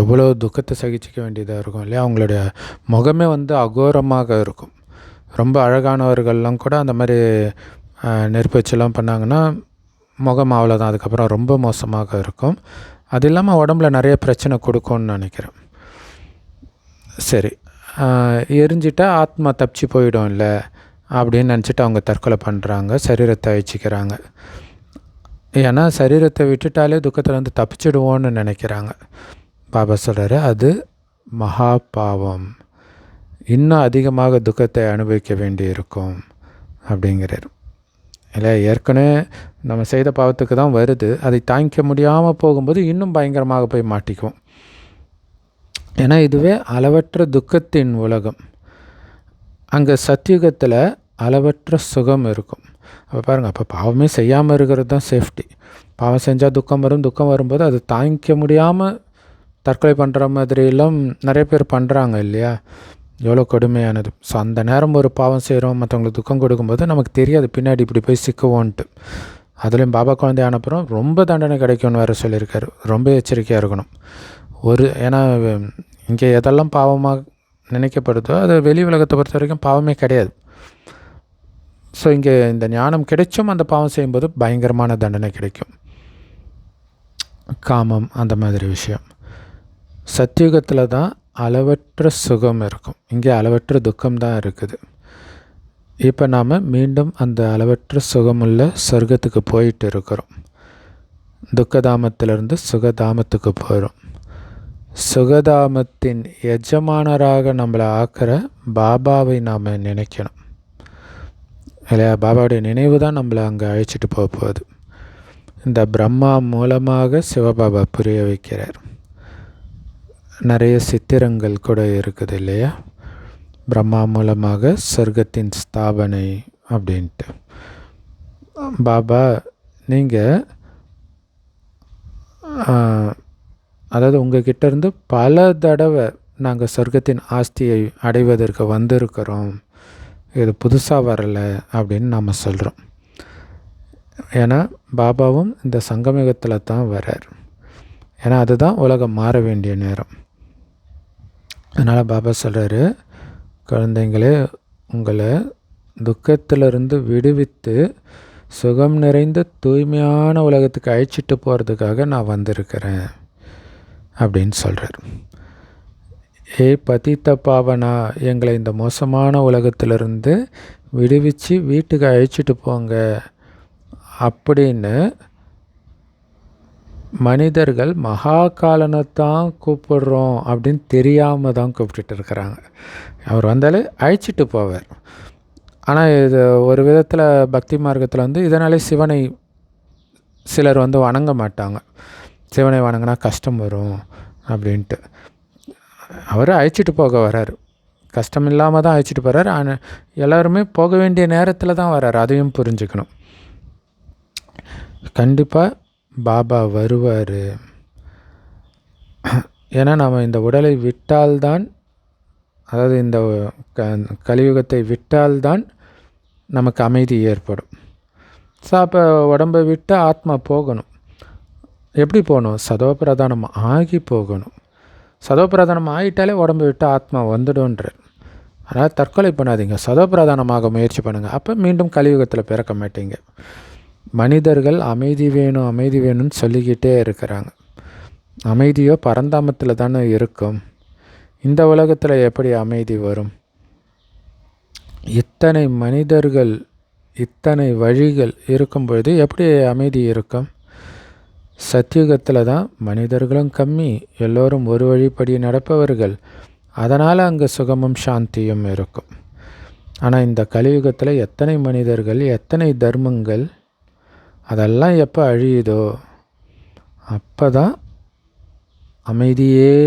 எவ்வளோ துக்கத்தை சகிச்சிக்க வேண்டியதாக இருக்கும் இல்லையா. அவங்களுடைய முகமே வந்து அகோரமாக இருக்கும். ரொம்ப அழகானவர்கள்லாம் கூட அந்த மாதிரி நெருப்பு வச்செல்லாம் பண்ணாங்கன்னா முகம் அவ்வளோதான், அதுக்கப்புறம் ரொம்ப மோசமாக இருக்கும். அது இல்லாமல் உடம்புல நிறைய பிரச்சனை கொடுக்கும்னு நினைக்கிறேன். சரி, எரிஞ்சிட்டால் ஆத்மா தப்பிச்சு போயிடும் இல்லை அப்படின்னு நினச்சிட்டு அவங்க தற்கொலை பண்ணுறாங்க, சரீரத்தை அழிச்சிக்கிறாங்க. ஏன்னா சரீரத்தை விட்டுட்டாலே துக்கத்துலேருந்து தப்பிச்சிடுவோன்னு நினைக்கிறாங்க. பாபா சொல்கிறாரு, அது மகா பாவம், இன்னும் அதிகமாக துக்கத்தை அனுபவிக்க வேண்டி இருக்கும் அப்படிங்கிறார். இல்லை, ஏற்கனவே நம்ம செய்த பாவத்துக்கு தான் வருது, அதை தாங்கிக்க முடியாமல் போகும்போது இன்னும் பயங்கரமாக போய் மாட்டிக்குவோம். ஏன்னா இதுவே அளவற்ற துக்கத்தின் உலகம். அங்கே சத்தியுகத்தில் அளவற்ற சுகம் இருக்கும். அப்போ பாருங்கள், அப்போ பாவமே செய்யாமல் இருக்கிறது தான் சேஃப்டி. பாவம் செஞ்சால் துக்கம் வரும், துக்கம் வரும்போது அது தாங்கிக்க முடியாமல் தற்கொலை பண்ணுற மாதிரிலாம் நிறைய பேர் பண்ணுறாங்க இல்லையா? எவ்வளோ கொடுமையானது. ஸோ அந்த நேரம் ஒரு பாவம் செய்கிறோம், மற்றவங்களுக்கு துக்கம் கொடுக்கும்போது நமக்கு தெரியாது பின்னாடி இப்படி போய் சிக்குவோன்ட்டு. அதுலேயும் பாபா குழந்தை ஆனப்புறம் ரொம்ப தண்டனை கிடைக்கும்னு வேறு சொல்லியிருக்காரு. ரொம்ப எச்சரிக்கையாக இருக்கணும். ஏன்னா இங்கே எதெல்லாம் பாவமாக நினைக்கப்படுதோ அது வெளி உலகத்தை பொறுத்த வரைக்கும் பாவமே கிடையாது. ஸோ இங்கே இந்த ஞானம் கிடைச்சும் அந்த பாவம் செய்யும்போது பயங்கரமான தண்டனை கிடைக்கும். காமம் அந்த மாதிரி விஷயம். சத்தியுகத்தில் தான் அளவற்ற சுகம் இருக்கும், இங்கே அளவற்ற துக்கம்தான் இருக்குது. இப்போ நாம் மீண்டும் அந்த அளவற்ற சுகமுள்ள சொர்க்கத்துக்கு போயிட்டு இருக்கிறோம். துக்கதாமத்திலிருந்து சுகதாமத்துக்கு போகிறோம். சுகதாமத்தின் எஜமானராக நம்மளை ஆக்கிற பாபாவை நாம் நினைக்கணும் இல்லையா? பாபாவுடைய நினைவு தான் நம்மளை அங்கே அழைச்சிட்டு போக போகுது. இந்த பிரம்மா மூலமாக சிவபாபா புரிய வைக்கிறார். நிறைய சித்திரங்கள் கூட இருக்குது இல்லையா? பிரம்மா மூலமாக சொர்க்கத்தின் ஸ்தாபனை அப்படின்ட்டு. பாபா நீங்கள் அதாவது உங்ககிட்ட இருந்து பல தடவை நாங்கள் சொர்க்கத்தின் ஆஸ்தியை அடைவதற்கு வந்திருக்கிறோம், இது புதுசாக வரலை அப்படின்னு நாம் சொல்கிறோம். ஏன்னா பாபாவும் இந்த சங்கமயுகத்தில் தான் வரார். ஏன்னா அதுதான் உலகம் மாற வேண்டிய நேரம். அதனால் பாபா சொல்கிறாரு, குழந்தைங்களே, உங்களை துக்கத்திலிருந்து விடுவித்து சுகம் நிறைந்த தூய்மையான உலகத்துக்கு அழைச்சிட்டு போகிறதுக்காக நான் வந்திருக்கிறேன் அப்படின்னு சொல்கிறார். ஏ பதித்த பாவனா, எங்களை இந்த மோசமான உலகத்திலிருந்து விடுவிச்சு வீட்டுக்கு அழைச்சிட்டு போங்க அப்படின்னு மனிதர்கள் மகாகாலனை தான் கூப்பிடுறோம் அப்படின்னு தெரியாமல் தான் கூப்பிட்டுட்டு இருக்கிறாங்க. அவர் வந்தாலே அழைச்சிட்டு போவார். ஆனால் இது ஒரு விதத்தில் பக்தி மார்க்கத்தில் இதனாலே சிவனை சிலர் வணங்க மாட்டாங்க. சிவனை வணங்கினா கஷ்டம் வரும் அப்படின்ட்டு. அவர் அழைச்சிட்டு போக வர்றார், கஷ்டம் இல்லாமல் தான் அழைச்சிட்டு போகிறார். ஆனால் எல்லாருமே போக வேண்டிய நேரத்தில் தான் வர்றார், அதையும் புரிஞ்சுக்கணும். கண்டிப்பாக பாபா வருவார். ஏன்னா நாம் இந்த உடலை விட்டால்தான், அதாவது இந்த கலியுகத்தை விட்டால்தான் நமக்கு அமைதி ஏற்படும். ஸோ அப்போ உடம்பை விட்டு ஆத்மா போகணும். எப்படி போகணும்? சதோபிரதானம் ஆகி போகணும். சதோபிரதானம் ஆகிட்டாலே உடம்பை விட்டு ஆத்மா வந்துடும்ன்றார். அதனால் தற்கொலை பண்ணாதீங்க, சதோபிரதானமாக முயற்சி பண்ணுங்கள். அப்போ மீண்டும் கலியுகத்தில் பிறக்க மாட்டீங்க. மனிதர்கள் அமைதி வேணும் அமைதி வேணும்னு சொல்லிக்கிட்டே இருக்கிறாங்க. அமைதியோ பரந்தாமத்தில் தானே இருக்கும். இந்த உலகத்தில் எப்படி அமைதி வரும்? இத்தனை மனிதர்கள், இத்தனை வழிகள் இருக்கும் பொழுது எப்படி அமைதி இருக்கும்? சத்தியுகத்தில் தான் மனிதர்களும் கம்மி, எல்லோரும் ஒரு வழிப்படி நடப்பவர்கள். அதனால் அங்கே சுகமும் சாந்தியும் இருக்கும். ஆனால் இந்த கலியுகத்தில் எத்தனை மனிதர்கள், எத்தனை தர்மங்கள், அதெல்லாம் எப்போ அழியுதோ அப்போ தான் அமைதியே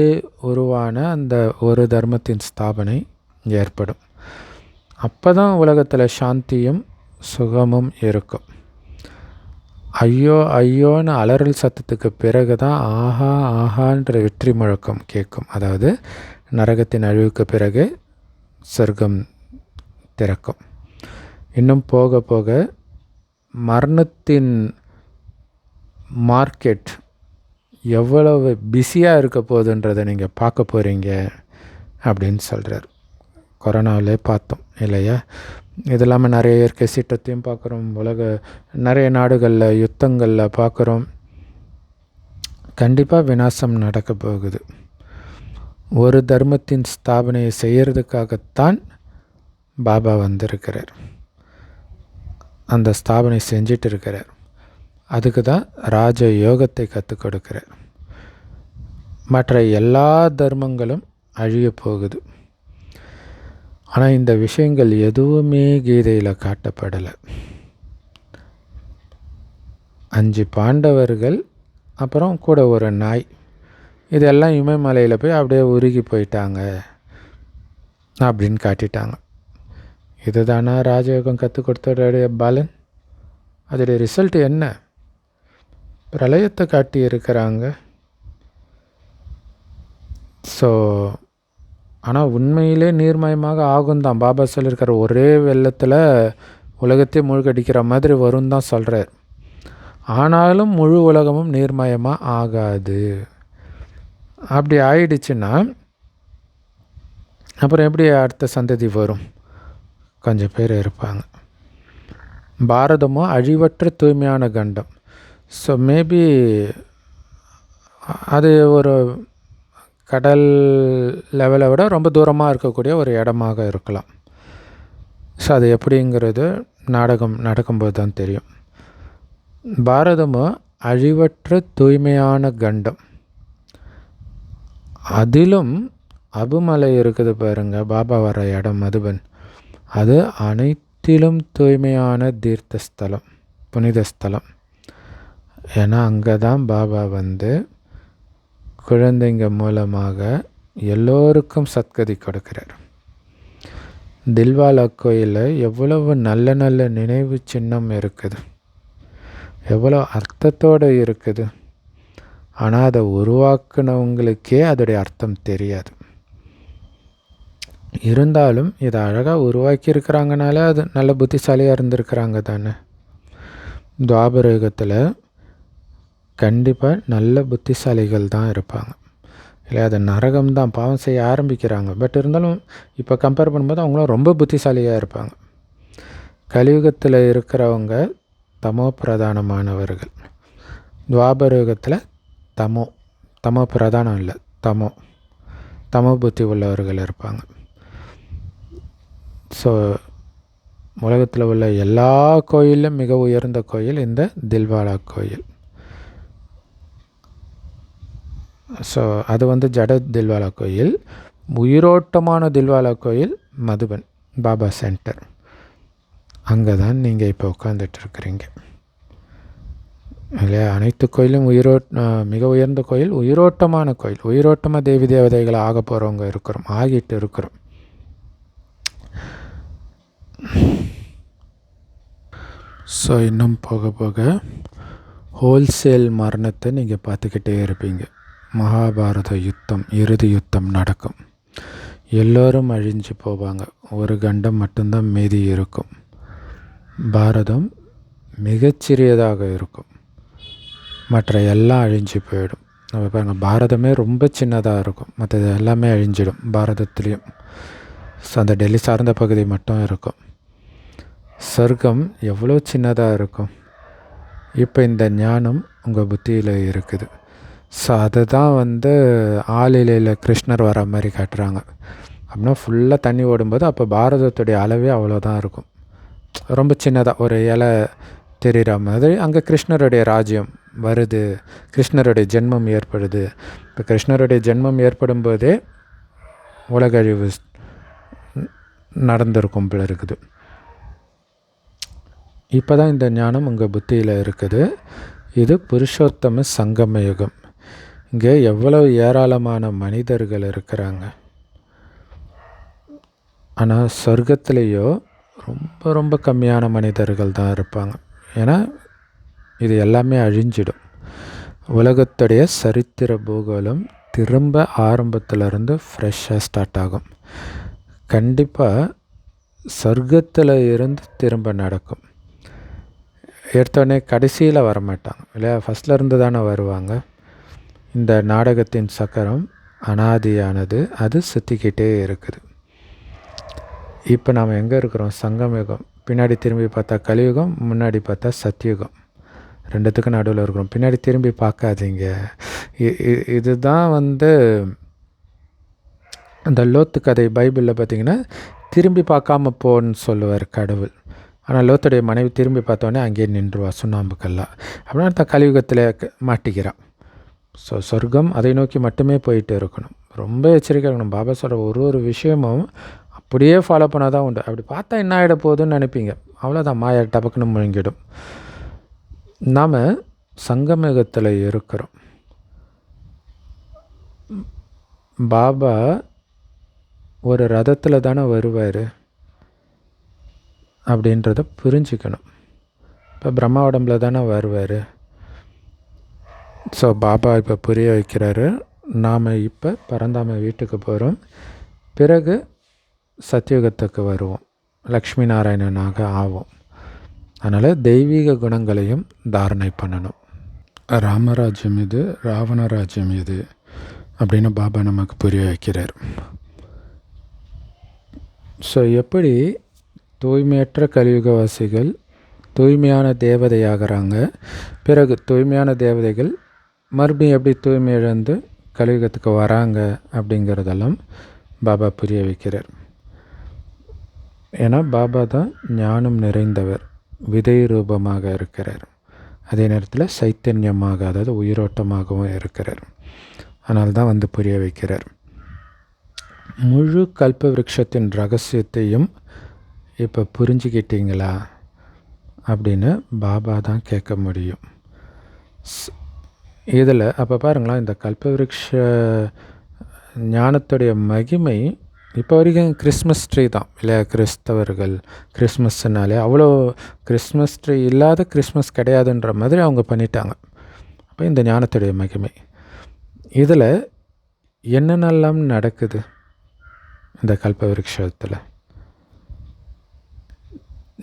உருவான அந்த ஒரு தர்மத்தின் ஸ்தாபனை ஏற்படும். அப்போ தான் உலகத்தில் சாந்தியும் சுகமும் இருக்கும். ஐயோ ஐயோன்னு அலறல் சத்தத்துக்கு பிறகு தான் ஆஹா ஆஹான்ற வெற்றி முழக்கம் கேட்கும். அதாவது நரகத்தின் அழிவுக்கு பிறகு சொர்க்கம் திறக்கும். இன்னும் போக போக மரணத்தின் மார்க்கெட் எவ்வளவு பிஸியாக இருக்க போகுதுன்றதை நீங்கள் பார்க்க போகிறீங்க அப்படின்னு சொல்கிறார். கொரோனாவிலே பார்த்தோம் இல்லையா? இது இல்லாமல் நிறைய இயற்கை சீற்றத்தையும் பார்க்குறோம். நிறைய நாடுகளில் யுத்தங்களில் பார்க்குறோம். கண்டிப்பாக விநாசம் நடக்க போகுது. ஒரு தர்மத்தின் ஸ்தாபனையை செய்கிறதுக்காகத்தான் பாபா வந்திருக்கிறார். அந்த ஸ்தாபனை செஞ்சிட்டு இருக்கிறார். அதுக்கு தான் ராஜ யோகத்தை கற்றுக் கொடுக்குறார். மற்ற எல்லா தர்மங்களும் அழிய போகுது. ஆனால் இந்த விஷயங்கள் எதுவுமே கீதையில் காட்டப்படலை. 5 பாண்டவர்கள் அப்புறம் கூட ஒரு நாய், இதெல்லாம் இமயமலையில் போய் அப்படியே உருகி போயிட்டாங்க அப்படின்னு காட்டிட்டாங்க. இதுதானா ராஜயோகம் கற்றுக் கொடுத்தோடைய பலன்? அதோடைய ரிசல்ட் என்ன? பிரளயத்தை காட்டி இருக்கிறாங்க. ஸோ ஆனால் உண்மையிலே நீர்மயமாக ஆகும் தான். பாபா சொல்லியிருக்கிற ஒரே வெள்ளத்தில் உலகத்தை மூழ்கடிக்கிற மாதிரி வரும் தான் சொல்கிறார். ஆனாலும் முழு உலகமும் நீர்மயமாக ஆகாது. அப்படி ஆயிடுச்சுன்னா அப்புறம் எப்படி அடுத்த சந்ததி வரும்? கொஞ்சம் பேர் இருப்பாங்க. பாரதமோ அழிவற்ற தூய்மையான கண்டம். ஸோ மேபி அது ஒரு கடல் லெவலை விட ரொம்ப தூரமாக இருக்கக்கூடிய ஒரு இடமாக இருக்கலாம். ஸோ அது எப்படிங்கிறது நாடகம் நடக்கும்போது தான் தெரியும். பாரதமோ அழிவற்ற தூய்மையான கண்டம். அதிலும் அபுமலை இருக்குது பாருங்க, பாபா வர இடம் மதுபன். அது அனைத்திலும் தூய்மையான தீர்த்த ஸ்தலம், புனித ஸ்தலம். ஏன்னா அங்கே தான் பாபா வந்து குழந்தைங்க மூலமாக எல்லோருக்கும் சத்கதி கொடுக்கிறார். தில்வாலா கோயிலில் எவ்வளவு நல்ல நல்ல நினைவு சின்னம் இருக்குது, எவ்வளோ அர்த்தத்தோடு இருக்குது. ஆனால் அதை உருவாக்குனவங்களுக்கே அதோடைய அர்த்தம் தெரியாது. இருந்தாலும் இதை அழகாக உருவாக்கி இருக்கிறாங்கனால அது நல்ல புத்திசாலியாக இருந்திருக்கிறாங்க தானே. துவாபர யுகத்தில் கண்டிப்பாக நல்ல புத்திசாலிகள் தான் இருப்பாங்க. இல்லை அது நரகம்தான், பாவம் செய்ய ஆரம்பிக்கிறாங்க. பட் இருந்தாலும் இப்போ கம்பேர் பண்ணும்போது அவங்களும் ரொம்ப புத்திசாலியாக இருப்பாங்க. கலியுகத்தில் இருக்கிறவங்க தமோ பிரதானமானவர்கள். துவாபர யுகத்தில் தமோ பிரதானம் இல்லை, தமோ புத்தி உள்ளவர்கள் இருப்பாங்க. ஸோ உலகத்தில் உள்ள எல்லா கோயிலும் மிக உயர்ந்த கோயில் இந்த தில்வாலா கோயில். ஸோ அது வந்து ஜட தில்வாலா கோயில். உயிரோட்டமான தில்வாலா கோயில் மதுபன் பாபா சென்டர். அங்கே தான் நீங்கள் இப்போ உட்காந்துட்ருக்குறீங்க இல்லையா. அனைத்து கோயிலும் மிக உயர்ந்த கோயில், உயிரோட்டமான கோயில். உயிரோட்டமாக தேவி தேவதைகளை ஆக போகிறவங்க இருக்கிறோம், ஆகிட்டு இருக்கிறோம். ஸோ இன்னும் போக போக ஹோல்சேல் மரணத்தை நீங்கள் பார்த்துக்கிட்டே இருப்பீங்க. மகாபாரத யுத்தம், இறுதி யுத்தம் நடக்கும். எல்லோரும் அழிஞ்சு போவாங்க, ஒரு கண்டம் மட்டும்தான் மீதி இருக்கும். பாரதம் மிகச்சிறியதாக இருக்கும், மற்ற எல்லாம் அழிஞ்சு போயிடும். நம்ம பாருங்கள், பாரதமே ரொம்ப சின்னதாக இருக்கும், மற்றது எல்லாமே அழிஞ்சிடும் பாரதத்துலேயும். ஸோ அந்த டெல்லி சார்ந்த பகுதி மட்டும் இருக்கும். சொர்க்கம் எவ்வளோ சின்னதாக இருக்கும். இப்போ இந்த ஞானம் உங்கள் புத்தியில் இருக்குது. ஸோ அதை தான் வந்து ஆளிலையில் கிருஷ்ணர் வர மாதிரி காட்டுறாங்க. அப்படின்னா ஃபுல்லாக தண்ணி ஓடும்போது அப்போ பாரதத்துடைய அளவே அவ்வளோதான் இருக்கும், ரொம்ப சின்னதாக ஒரு இலை தெரிகிற மாதிரி. அங்கே கிருஷ்ணருடைய ராஜ்யம் வருது, கிருஷ்ணருடைய ஜென்மம் ஏற்படுது. இப்போ கிருஷ்ணருடைய ஜென்மம் ஏற்படும் போதே உலகழிவு நடந்திருக்கும் போல இருக்குது. இப்போ தான் இந்த ஞானம் உங்கள் புத்தியில் இருக்குது. இது புருஷோத்தம சங்கம யுகம். இங்கே எவ்வளவு ஏராளமான மனிதர்கள் இருக்கிறாங்க. ஆனால் சொர்க்கத்திலேயோ ரொம்ப ரொம்ப கம்மியான மனிதர்கள் தான் இருப்பாங்க. ஏன்னா இது எல்லாமே அழிஞ்சிடும். உலகத்துடைய சரித்திர பூகோளம் திரும்ப ஆரம்பத்திலேருந்து ஃப்ரெஷ்ஷாக ஸ்டார்ட் ஆகும். கண்டிப்பாக சொர்க்கத்தில் இருந்து திரும்ப நடக்கும். எடுத்தோடனே கடைசியில் வரமாட்டாங்க இல்லையா, ஃபஸ்ட்டில் இருந்து தானே வருவாங்க. இந்த நாடகத்தின் சக்கரம் அனாதியானது, அது சுற்றிக்கிட்டே இருக்குது. இப்போ நாம் எங்கே இருக்கிறோம்? சங்கமயுகம். பின்னாடி திரும்பி பார்த்தா கலியுகம், முன்னாடி பார்த்தா சத்தியுகம். ரெண்டுத்துக்கும் நடுவில் இருக்கிறோம். பின்னாடி திரும்பி பார்க்காதீங்க. இதுதான் வந்து அந்த லோத்து கதை பைபிளில் பார்த்திங்கன்னா திரும்பி பார்க்காம போன்னு சொல்லுவார் கடவுள். ஆனால் லோத்துடைய மனைவி திரும்பி பார்த்தோன்னே அங்கேயே நின்றுவா சுண்ணாம்புக்கெல்லாம். அப்படின்னா தான் கலியுகத்தில் மாட்டிக்கிறான். ஸோ சொர்க்கம் அதை நோக்கி மட்டுமே போயிட்டு இருக்கணும். ரொம்ப எச்சரிக்கை இருக்கணும். பாபா சொல்கிற ஒரு விஷயமும் அப்படியே ஃபாலோ பண்ணால் தான் உண்டு. அப்படி பார்த்தா என்ன ஆகிட போகுதுன்னு நினைப்பீங்க. அவ்வளோதான், மாயா டபக்குன்னு முழுங்கிடும். நாம் சங்கமயுகத்தில் இருக்கிறோம். பாபா ஒரு ரதத்தில் தானே வருவார் அப்படின்றத புரிஞ்சுக்கணும். இப்போ பிரம்மா உடம்பில் தானே வருவார். ஸோ பாபா இப்போ புரிய வைக்கிறாரு. நாம் இப்போ பரந்தாம வீட்டுக்கு போகிறோம், பிறகு சத்தியுகத்துக்கு வருவோம், லக்ஷ்மி நாராயணனாக ஆவோம். அதனால் தெய்வீக குணங்களையும் தாரணை பண்ணணும். ராமராஜ்யம் இது, ராவணராஜ்யம் இது அப்படின்னு பாபா நமக்கு புரிய வைக்கிறார். ஸோ எப்படி தூய்மையற்ற கலியுகவாசிகள் தூய்மையான தேவதையாகிறாங்க, பிறகு தூய்மையான தேவதைகள் மறுபடியும் எப்படி தூய்மை இழந்து கலியுகத்துக்கு வராங்க அப்படிங்கிறதெல்லாம் பாபா புரிய வைக்கிறார். ஏன்னா பாபா தான் ஞானம் நிறைந்தவர், விதை ரூபமாக இருக்கிறார், அதே நேரத்தில் சைத்தன்யமாக, அதாவது உயிரோட்டமாகவும் இருக்கிறார். அதனால தான் வந்து புரிய வைக்கிறார். முழு கல்ப விருட்சத்தின் ரகசியத்தையும் இப்போ புரிஞ்சுக்கிட்டீங்களா அப்படின்னு பாபா தான் கேட்க முடியும். இதில் அப்போ பாருங்களேன், இந்த கல்பவிருக்ஷ ஞானத்துடைய மகிமை இப்போ வரைக்கும் கிறிஸ்மஸ் ட்ரீ தான் இல்லையா? கிறிஸ்தவர்கள் கிறிஸ்மஸ்னாலே அவ்வளோ கிறிஸ்மஸ் ட்ரீ இல்லாத கிறிஸ்மஸ் கிடையாதுன்ற மாதிரி அவங்க பண்ணிட்டாங்க. அப்போ இந்த ஞானத்துடைய மகிமை இதில் என்னென்னலாம் நடக்குது இந்த கல்பவிருக்ஷத்தில்?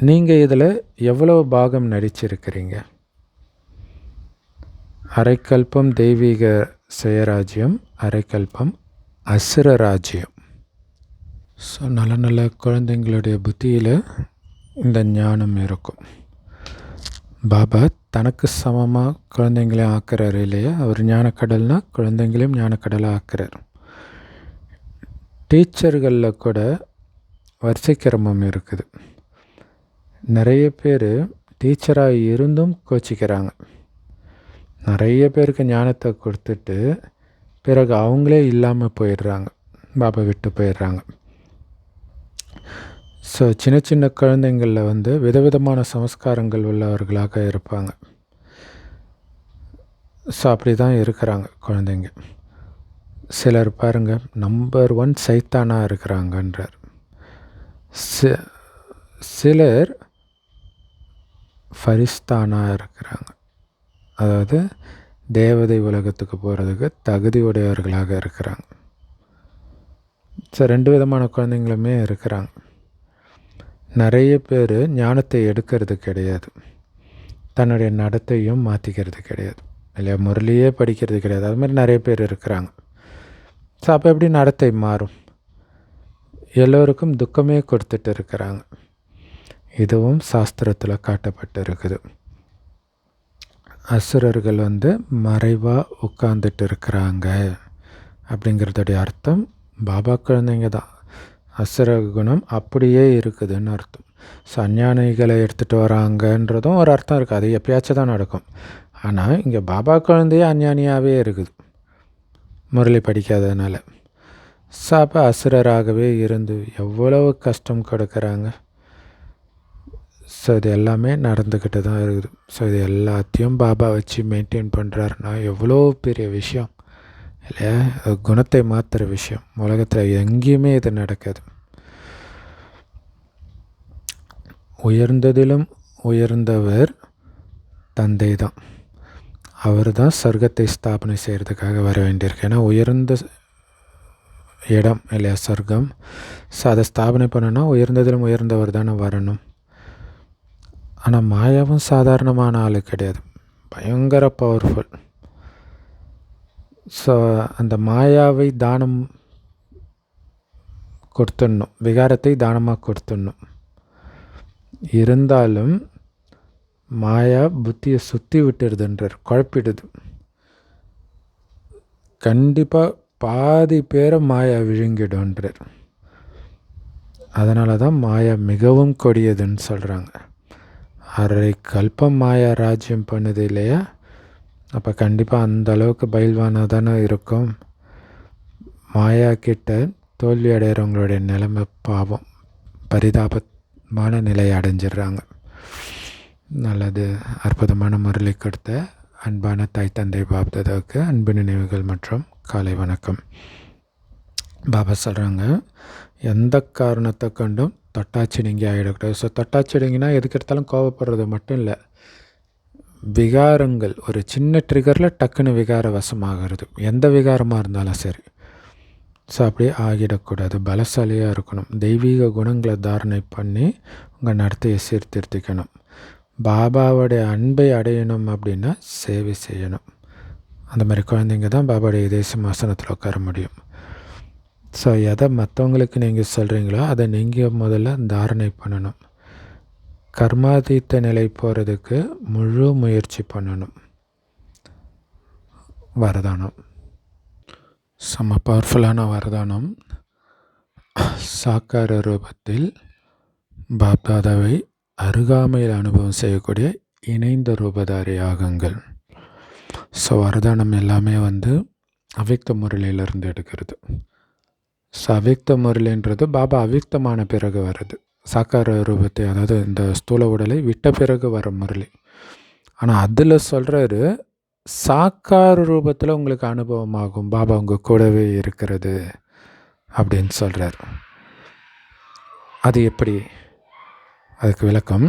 நீங்கள் இதில் எவ்வளோ பாகம் நடிச்சிருக்கிறீங்க? அரைக்கல்பம் தெய்வீக சுயராஜ்யம், அரைக்கல்பம் அசுர ராஜ்யம். ஸோ நல்ல நல்ல குழந்தைங்களுடைய புத்தியில் இந்த ஞானம் இருக்கும். பாபா தனக்கு சமமாக குழந்தைங்களையும் ஆக்குறாரு இல்லையா? அவர் ஞானக்கடல்னால் குழந்தைங்களையும் ஞானக்கடலாக ஆக்குறார். டீச்சர்களில் கூட வரிசை கிரமம் இருக்குது. நிறைய பேர் டீச்சராக இருந்தும் கோச்சிக்கிறாங்க. நிறைய பேருக்கு ஞானத்தை கொடுத்துட்டு பிறகு அவங்களே இல்லாமல் போயிடுறாங்க, பாபா விட்டு போயிடுறாங்க. ஸோ சின்ன சின்ன குழந்தைங்களில் வந்து விதவிதமான சமஸ்காரங்கள் உள்ளவர்களாக இருப்பாங்க. ஸோ அப்படி தான் இருக்கிறாங்க குழந்தைங்க. சிலர் பாருங்கள், நம்பர் 1 சைத்தானாக இருக்கிறாங்கன்றார். சிலர் ஃபரிஸ்தானாக இருக்கிறாங்க, அதாவது தேவதை உலகத்துக்கு போகிறதுக்கு தகுதி உடையவர்களாக இருக்கிறாங்க. ஸோ 2 விதமான குழந்தைங்களுமே இருக்கிறாங்க. நிறைய பேர் ஞானத்தை எடுக்கிறது கிடையாது, தன்னுடைய நடத்தையும் மாற்றிக்கிறது கிடையாது இல்லையா? முரளியே படிக்கிறது கிடையாது. அது மாதிரி நிறைய பேர் இருக்கிறாங்க. ஸோ அப்போ எப்படி நடத்தை மாறும்? எல்லோருக்கும் துக்கமே கொடுத்துட்டு இருக்கிறாங்க. இதுவும் சாஸ்திரத்தில் காட்டப்பட்டு இருக்குது. அசுரர்கள் வந்து மறைவாக உட்கார்ந்துட்டு இருக்கிறாங்க அப்படிங்கிறதுடைய அர்த்தம் பாபா குழந்தைங்க தான். அசுர குணம் அப்படியே இருக்குதுன்னு அர்த்தம். ஸோ அஞ்ஞானிகளை எடுத்துகிட்டு வராங்கன்றதும் ஒரு அர்த்தம் இருக்குது. அது எப்பயாச்சும் தான் நடக்கும். ஆனால் இங்கே பாபா குழந்தையே அஞ்ஞானியாகவே இருக்குது, முரளி படிக்காததுனால. ஸோ அப்போ அசுரராகவே இருந்து எவ்வளவு கஷ்டம் கொடுக்குறாங்க. ஸோ இது எல்லாமே நடந்துக்கிட்டு தான் இருக்குது. ஸோ இது எல்லாத்தையும் பாபா வச்சு மெயின்டைன் பண்ணுறாருன்னா எவ்வளோ பெரிய விஷயம் இல்லையா? குணத்தை மாற்றுற விஷயம் உலகத்தில் எங்கேயுமே இது நடக்காது. உயர்ந்ததிலும் உயர்ந்தவர் தந்தை தான். அவர் தான் சொர்க்கத்தை ஸ்தாபனை செய்கிறதுக்காக வர வேண்டியிருக்கு. ஏன்னா உயர்ந்த இடம் இல்லையா சொர்க்கம். ஸோ அதை ஸ்தாபனை பண்ணணும்னா உயர்ந்ததிலும் உயர்ந்தவர் தானே வரணும். ஆனால் மாயாவும் சாதாரணமான ஆள் கிடையாது, பயங்கர பவர்ஃபுல். ஸோ அந்த மாயாவை தானம் கொடுத்துடணும், விகாரத்தை தானமாக கொடுத்துடணும். இருந்தாலும் மாயா புத்தியை சுற்றி விட்டுடுதுன்றார், குழப்பிடுது. கண்டிப்பாக பாதி பேரை மாயா விழுங்கிடுன்றார். அதனால தான் மாயா மிகவும் கொடியதுன்னு சொல்கிறாங்க. அரை கல்பம் மாயா ராஜ்யம் பண்ணுது இல்லையா? அப்போ கண்டிப்பாக அந்த அளவுக்கு பயில்வானாக தானே இருக்கும். மாயா கிட்ட தோல்வி அடைகிறவங்களுடைய நிலைமை பாவம், பரிதாபமான நிலையை அடைஞ்சிடுறாங்க. நல்லது. அற்புதமான முரளி கொடுத்த அன்பான தாய் தந்தை பாப்தாதாவுக்கு அன்பு நினைவுகள் மற்றும் காலை வணக்கம். பாபா சொல்கிறாங்க, எந்த காரணத்தை கொண்டும் தொட்டாச்சிடுங்கி ஆகிடக்கூடாது. ஸோ தொட்டாச்சிடுங்கினா எதுக்கு எடுத்தாலும் கோவப்படுறது மட்டும் இல்லை, விகாரங்கள் ஒரு சின்ன ட்ரிகரில் டக்குன்னு விகார வசமாகிறது, எந்த விகாரமாக இருந்தாலும் சரி. ஸோ அப்படியே ஆகிடக்கூடாது, பலசாலியாக இருக்கணும். தெய்வீக குணங்களை தாரணை பண்ணி உங்கள் நடத்தையை சீர்திருத்திக்கணும். பாபாவுடைய அன்பை அடையணும் அப்படின்னா சேவை செய்யணும். அந்த மாதிரி குழந்தைங்க தான் பாபாவுடைய இதய சிம்மாசனத்தில் உட்கார முடியும். ஸோ எதை மற்றவங்களுக்கு நீங்கள் சொல்கிறீங்களோ அதை நீங்கள் முதல்ல தாரணை பண்ணணும். கர்மாதீத்த நிலை போகிறதுக்கு முழு முயற்சி பண்ணணும். வரதானம் செம்ம பவர்ஃபுல்லான வரதானம். சாக்கார ரூபத்தில் பாப்தாதாவை அருகாமையில் அனுபவம் செய்யக்கூடிய இணைந்த ரூபதாரி ஆகுங்கள். ஸோ வரதானம் எல்லாமே அவ்யக்த முரளியிலிருந்து எடுக்கிறது. ஸோ அவ்யக்த முரளின்றது பாபா அவ்யக்தமான பிறகு வருது. சாக்கார ரூபத்தை, அதாவது இந்த ஸ்தூல உடலை விட்ட பிறகு வர முரளி. ஆனால் அதில் சொல்கிறாரு, சாக்கார ரூபத்தில் உங்களுக்கு அனுபவமாகும், பாபா உங்கள் கூடவே இருக்கிறது அப்படின்னு சொல்கிறார். அது எப்படி? அதுக்கு விளக்கம்,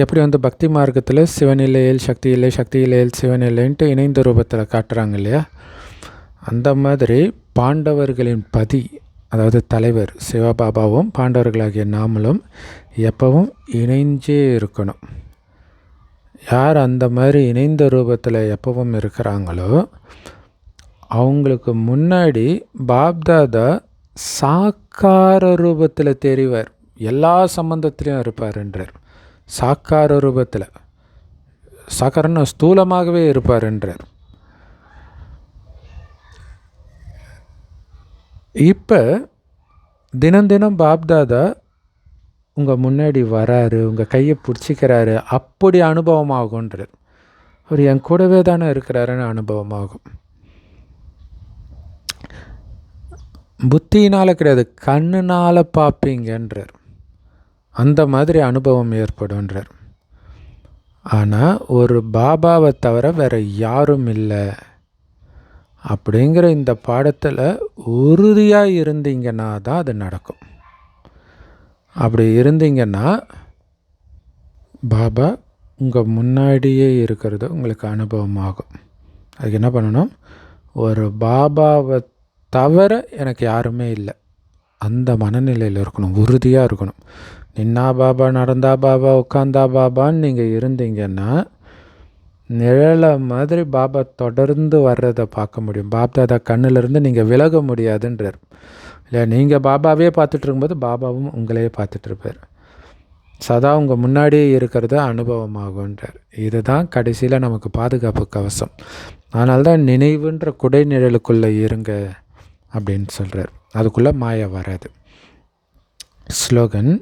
எப்படி பக்தி மார்க்கத்தில் சிவனில்லையில் சக்தி இல்லை, சக்தி இல்லையில் சிவன் இல்லைன்ட்டு இணைந்த ரூபத்தில் காட்டுறாங்க இல்லையா? அந்த மாதிரி பாண்டவர்களின் பதி, அதாவது தலைவர் சிவபாபாவும் பாண்டவர்களாகிய நாமளும் எப்பவும் இணைஞ்சே இருக்கணும். யார் அந்த மாதிரி இணைந்த ரூபத்தில் எப்பவும் இருக்கிறாங்களோ அவங்களுக்கு முன்னாடி பாப்தாதா சாக்கார ரூபத்தில் தெரிவார், எல்லா சம்பந்தத்திலையும் இருப்பார்ன்றார். சாக்கார ரூபத்தில், சாக்காரன்னு ஸ்தூலமாகவே இருப்பார்ன்றார். இப்போ தினம் தினம் பாப்தாதா உங்கள் முன்னாடி வராரு, உங்கள் கையை பிடிச்சிக்கிறாரு, அப்படி அனுபவமாகுன்றார். அவர் என் கூடவே தானே இருக்கிறாருன்னு அனுபவமாகும். புத்தியினால் கிடையாது, கண்ணுனால் பார்ப்பீங்கன்றார். அந்த மாதிரி அனுபவம் ஏற்படுன்றார். ஆனால் ஒரு பாபாவை தவிர வேறு யாரும் இல்லை அப்படிங்கிற இந்த பாடத்தில் உறுதியாக இருந்தீங்கன்னா தான் அது நடக்கும். அப்படி இருந்தீங்கன்னா பாபா உங்கள் முன்னாடியே இருக்கிறது உங்களுக்கு அனுபவமாகும். அதுக்கு என்ன பண்ணணும்? ஒரு பாபாவை தவிர எனக்கு யாருமே இல்லை, அந்த மனநிலையில் இருக்கணும், உறுதியாக இருக்கணும். நின்னா பாபா, நடந்தா பாபா, உட்காந்தா பாபான்னு நீங்கள் இருந்தீங்கன்னா நிழலை மாதிரி பாபா தொடர்ந்து வர்றதை பார்க்க முடியும். பாப்தாதா கண்ணிலிருந்து நீங்கள் விலக முடியாதுன்றார். இல்லை, நீங்கள் பாபாவே பார்த்துட்டு இருக்கும்போது பாபாவும் உங்களையே பார்த்துட்ருப்பார். சதா உங்கள் முன்னாடியே இருக்கிறது அனுபவமாகுன்றார். இதுதான் கடைசியில் நமக்கு பாதுகாப்பு கவசம். அதனால தான் நினைவுன்ற குடை நிழலுக்குள்ளே இருங்க அப்படின்னு சொல்கிறார். அதுக்குள்ளே மாயா வராது. ஸ்லோகன்: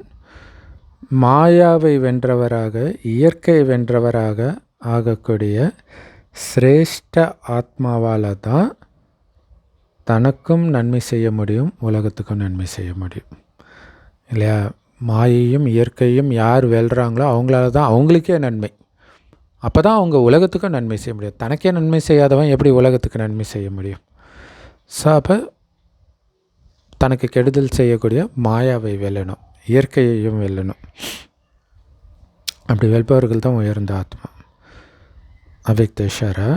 மாயாவை வென்றவராக, இயற்கை வென்றவராக ஆகக்கூடிய சிரேஷ்ட ஆத்மாவால் தான் தனக்கும் நன்மை செய்ய முடியும், உலகத்துக்கும் நன்மை செய்ய முடியும் இல்லையா? மாயையும் இயற்கையும் யார் வெல்றாங்களோ அவங்களால தான் அவங்களுக்கே நன்மை. அப்போ தான் அவங்க உலகத்துக்கும் நன்மை செய்ய முடியும். தனக்கே நன்மை செய்யாதவன் எப்படி உலகத்துக்கு நன்மை செய்ய முடியும்? ஸோ அப்போ தனக்கு கெடுதல் செய்யக்கூடிய மாயாவை வெல்லணும், இயற்கையையும் வெல்லணும். அப்படி வெல்பவர்கள் தான் உயர்ந்த ஆத்மா. அவ்யக்த இஷாரா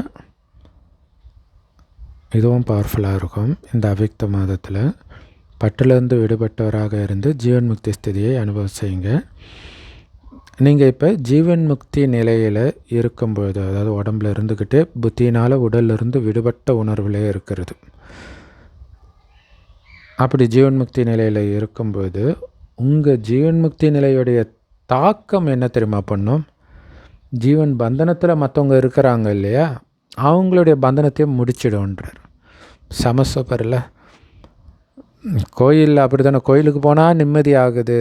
இதுவும் பவர்ஃபுல்லாக இருக்கும். இந்த அவ்யக்த மாதத்தில் பட்டிலேருந்து விடுபட்டவராக இருந்து ஜீவன் முக்தி ஸ்திதியை அனுபவம் செய்யுங்க. நீங்கள் இப்போ ஜீவன் முக்தி நிலையில் இருக்கும்போது, அதாவது உடம்புல இருந்துக்கிட்டே புத்தியினால் உடல்லிருந்து விடுபட்ட உணர்வுலே இருக்கிறது. அப்படி ஜீவன் முக்தி நிலையில் இருக்கும்போது உங்கள் ஜீவன் முக்தி நிலையுடைய தாக்கம் என்ன தெரியுமா பண்ணும்? ஜீவன் பந்தனத்தில் மற்றவங்க இருக்கிறாங்க இல்லையா, அவங்களுடைய பந்தனத்தையும் முடிச்சிடும்ன்றார். சமஸ்வப்பரில் கோயிலில் அப்படி தானே, கோயிலுக்கு போனால் நிம்மதி ஆகுது,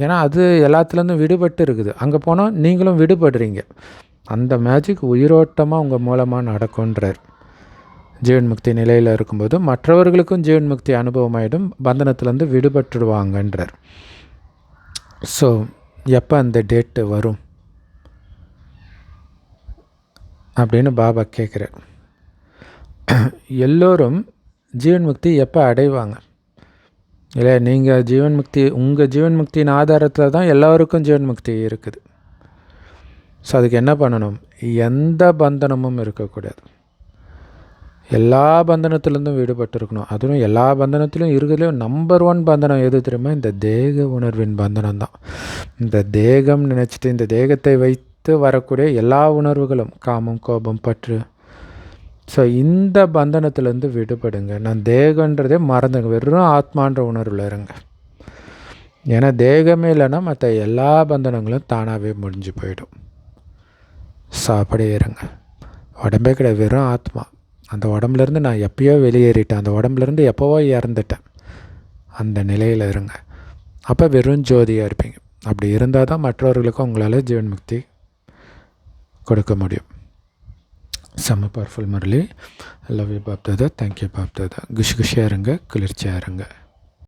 ஏன்னா அது எல்லாத்துலேருந்தும் விடுபட்டு இருக்குது. அங்கே போனால் நீங்களும் விடுபடுறீங்க. அந்த மேஜிக் உயிரோட்டமாக உங்கள் மூலமாக நடக்குன்றார். ஜீவன் முக்தி நிலையில் இருக்கும்போது மற்றவர்களுக்கும் ஜீவன் முக்தி அனுபவமாயிடும், பந்தனத்துலேருந்து விடுபட்டுடுவாங்கன்றார். ஸோ எப்போ அந்த டேட்டு வரும் அப்படின்னு பாபா கேட்குறார். எல்லோரும் ஜீவன் முக்தி எப்போ அடைவாங்க? இல்லை, நீங்கள் ஜீவன் முக்தி, உங்கள் ஜீவன் முக்தியின் ஆதாரத்தில் தான் எல்லோருக்கும் ஜீவன் முக்தி இருக்குது. ஸோ அதுக்கு என்ன பண்ணணும்? எந்த பந்தனமும் இருக்கக்கூடாது. எல்லா பந்தனத்துலேருந்தும் விடுபட்டு இருக்கணும். அதுவும் எல்லா பந்தனத்திலும் இருக்கிறதுலையும் நம்பர் 1 பந்தனம் எது தெரியுமா? இந்த தேக உணர்வின் பந்தனம் தான். இந்த தேகம் நினச்சிட்டு இந்த தேகத்தை வைத்து வரக்கூடிய எல்லா உணர்வுகளும், காமம், கோபம், பற்று. ஸோ இந்த பந்தனத்துலேருந்து விடுபடுங்க. நான் தேகன்றதே மறந்துங்க, வெறும் ஆத்மான்ற உணர்வில் இருங்க. ஏன்னா தேகமே இல்லைன்னா மற்ற எல்லா பந்தனங்களும் தானாகவே முடிஞ்சு போயிடும். ஸோ அப்படியே இருங்க. உடம்பே கிடையாது, வெறும் ஆத்மா. அந்த உடம்புலேருந்து நான் எப்போயோ வெளியேறிட்டேன், அந்த உடம்புலேருந்து எப்போவோ இறந்துட்டேன். அந்த நிலையில் இருங்க. அப்போ வெறும் ஜோதியாக இருப்பீங்க. அப்படி இருந்தால் தான் மற்றவர்களுக்கும் உங்களால் ஜீவன் முக்தி கொடுக்க முடியும். செம்ம powerful Murali. Love you Bob தாதா. தேங்க்யூ பாப் தாதா. குஷியாக இருங்க, குளிர்ச்சியாக இருங்க.